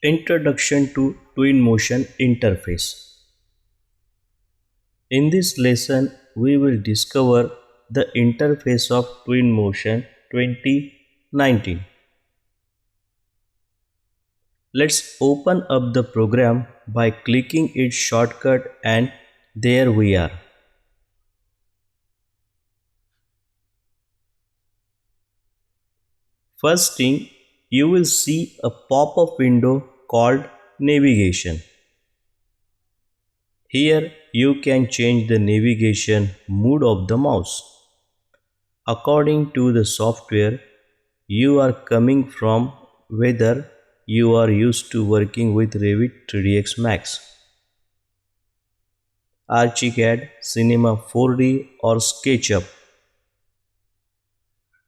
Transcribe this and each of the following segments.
Introduction to Twinmotion interface. In this lesson, we will discover the interface of Twinmotion 2019. Let's open up the program by clicking its shortcut, and there we are. First thing, you will see a pop-up window called Navigation. Here you can change the navigation mode of the mouse. According to the software you are coming from, whether you are used to working with Revit 3ds Max, Archicad, Cinema 4D or SketchUp,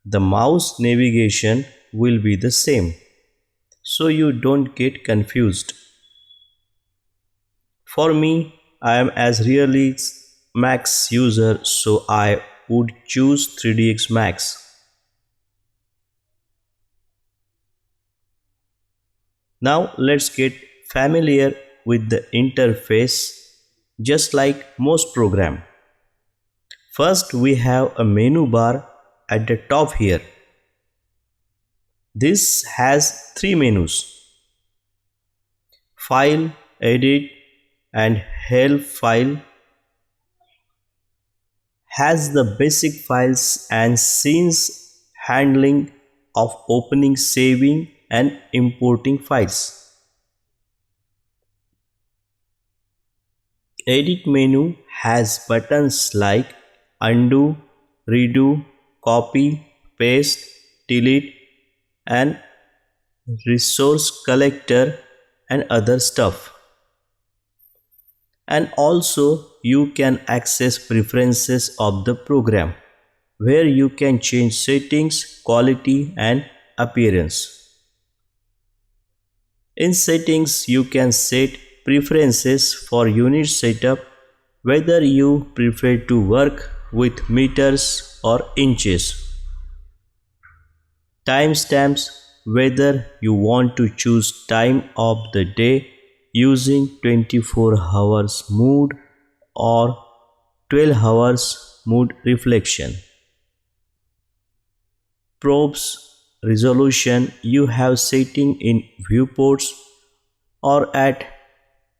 the mouse navigation will be the same, so you don't get confused. For me, I am as really Max user, so I would choose 3ds Max. Now let's get familiar with the interface just like most program. First we have a menu bar at the top here. This has three menus: File, Edit and Help. File has the basic files and scenes handling of opening, saving and importing files. Edit menu has buttons like undo, redo, copy, paste, delete and resource collector and other stuff. And also you can access preferences of the program, where you can change settings, quality and appearance. In settings you can set preferences for unit setup, whether you prefer to work with meters or inches. Timestamps, whether you want to choose time of the day using 24 hours mode or 12 hours mode reflection. Probes, resolution, you have setting in viewports or at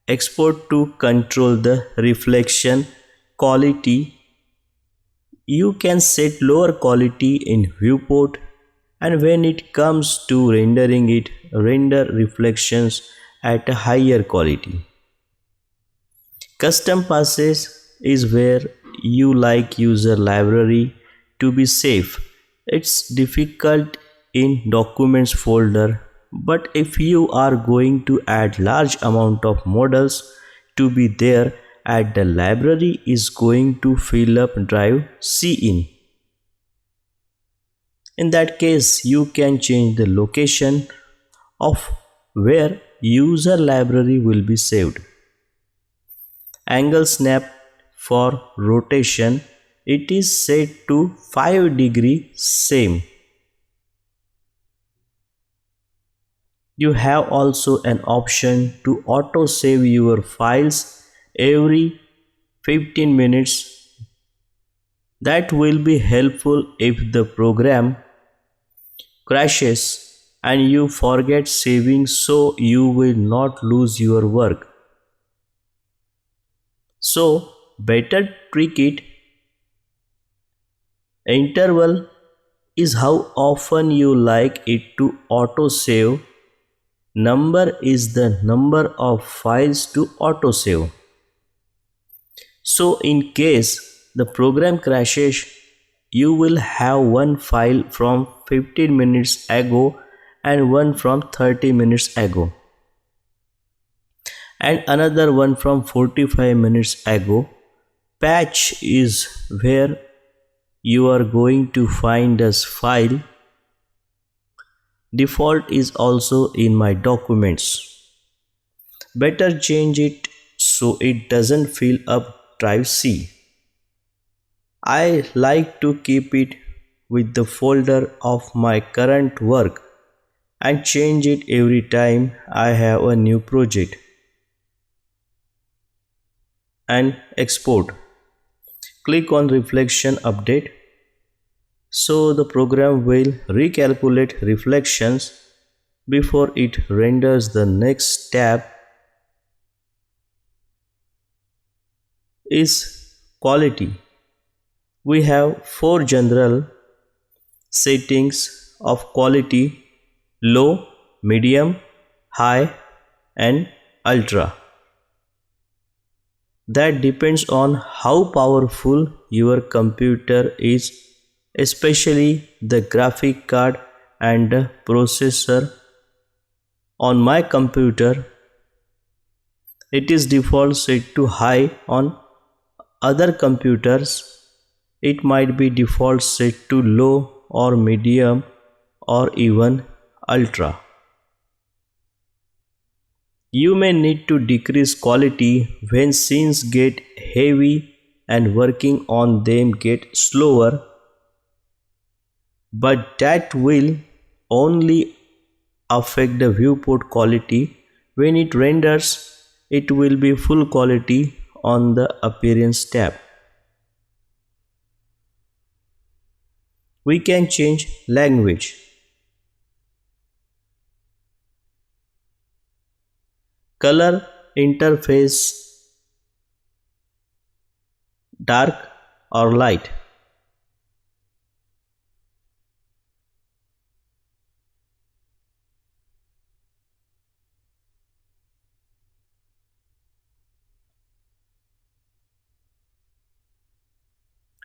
export to control the reflection. Quality, you can set lower quality in viewport, and when it comes to rendering it, render reflections at a higher quality. Custom passes is where you like user library to be safe. It's difficult in documents folder, but if you are going to add large amount of models to be there, at the library is going to fill up drive C in. In that case, you can change the location of where user library will be saved. Angle snap for rotation, it is set to 5 degree same. You have also an option to auto save your files every 15 minutes. That will be helpful if the program crashes and you forget saving, so you will not lose your work. So better trick it. Interval is how often you like it to auto save. Number is the number of files to autosave. So in case the program crashes, you will have one file from 15 minutes ago and one from 30 minutes ago and another one from 45 minutes ago. Patch is where you are going to find this file. Default is also in my documents. Better change it so it doesn't fill up drive C. I like to keep it with the folder of my current work. and change it every time I have a new project. And export. Click on reflection update. So the program will recalculate reflections before it renders. The next tab is quality. We have four general settings of quality: low, medium, high and ultra. That depends on how powerful your computer is, especially the graphic card and the processor. On my computer, it is default set to high. On other computers, it might be default set to low or medium or even ultra. You may need to decrease quality when scenes get heavy and working on them get slower, but that will only affect the viewport quality. When it renders, it will be full quality on the appearance tab. We can change language. Color interface, dark or light.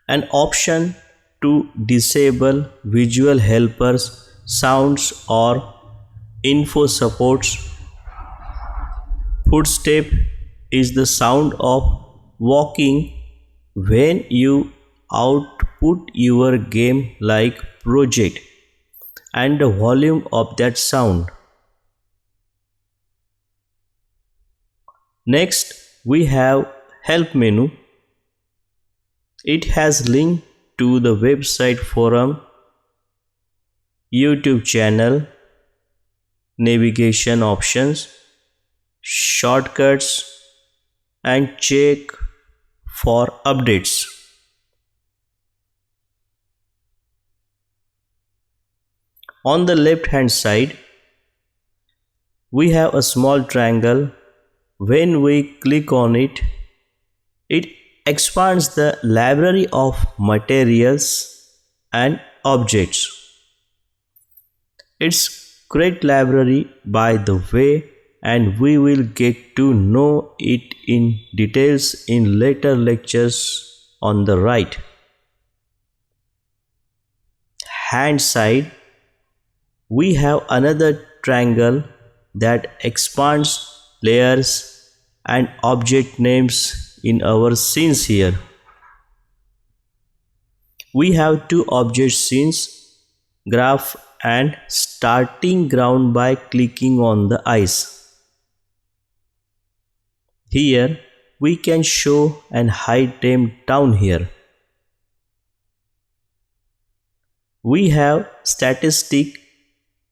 An option to disable visual helpers, sounds or info supports. Footstep is the sound of walking when you output your game like project and the volume of that sound. Next, we have help menu. It has link to the website, forum, YouTube channel, navigation options, shortcuts and check for updates. On the left hand side, we have a small triangle. When we click on it, it expands the library of materials and objects. It's great library by the way, and we will get to know it in details in later lectures. On the right hand side, we have another triangle that expands layers and object names in our scenes. Here we have two object scenes, graph and starting ground. By clicking on the eyes, here we can show and hide them down here. We have statistic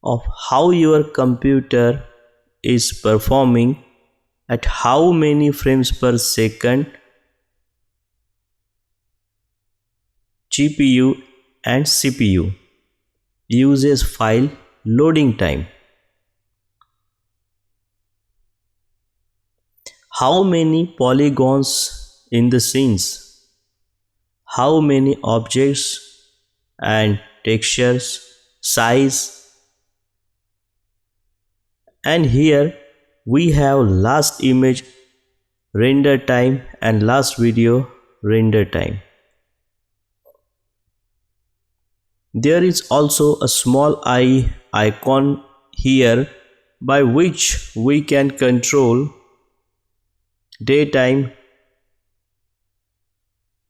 of how your computer is performing, at how many frames per second, GPU and CPU uses, file loading time, how many polygons in the scenes, how many objects and textures, size. And here we have last image render time and last video render time. There is also a small eye icon here by which we can control daytime,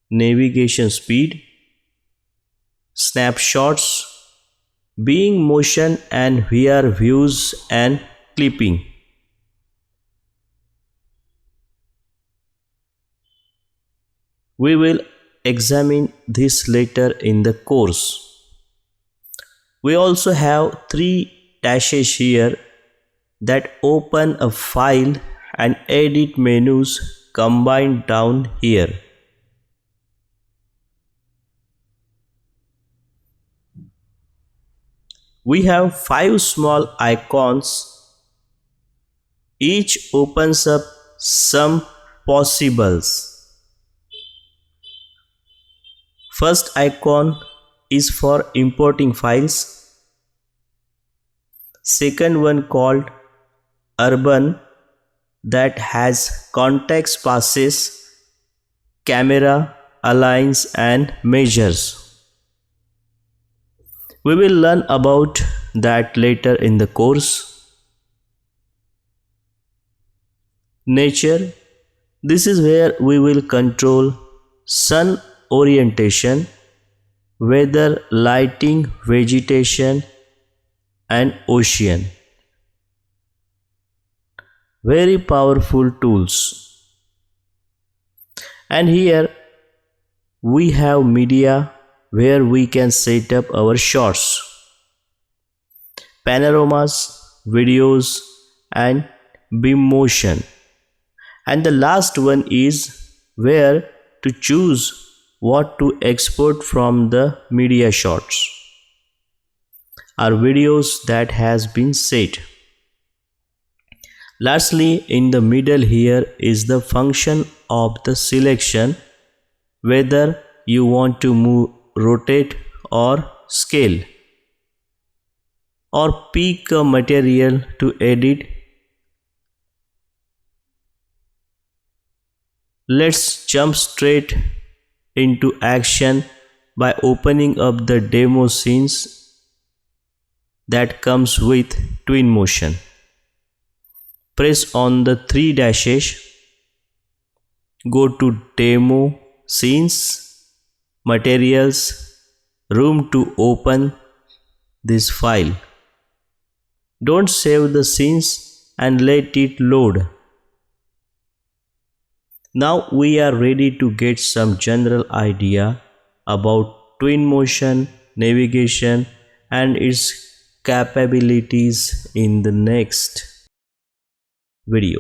navigation speed, snapshots, being motion and VR views and clipping. We will examine this later in the course. We also have three dashes here that open a file and edit menus combined down here. We have 5 small icons. Each opens up some possibles. First icon is for importing files. Second one called urban that has context passes, camera, aligns and measures. We will learn about that later in the course. Nature. This is where we will control sun orientation, weather, lighting, vegetation and ocean. Very powerful tools. And here we have media where we can set up our shots, panoramas, videos and beam motion. And the last one is where to choose what to export from the media shots or videos that has been set. Lastly, in the middle here is the function of the selection, whether you want to move, rotate or scale, or pick a material to edit. Let's jump straight into action by opening up the demo scenes that comes with Twinmotion. Press on the 3 dashes, go to demo scenes, materials, room to open this file. Don't save the scenes and let it load. Now we are ready to get some general idea about Twinmotion, navigation and its capabilities in the next video.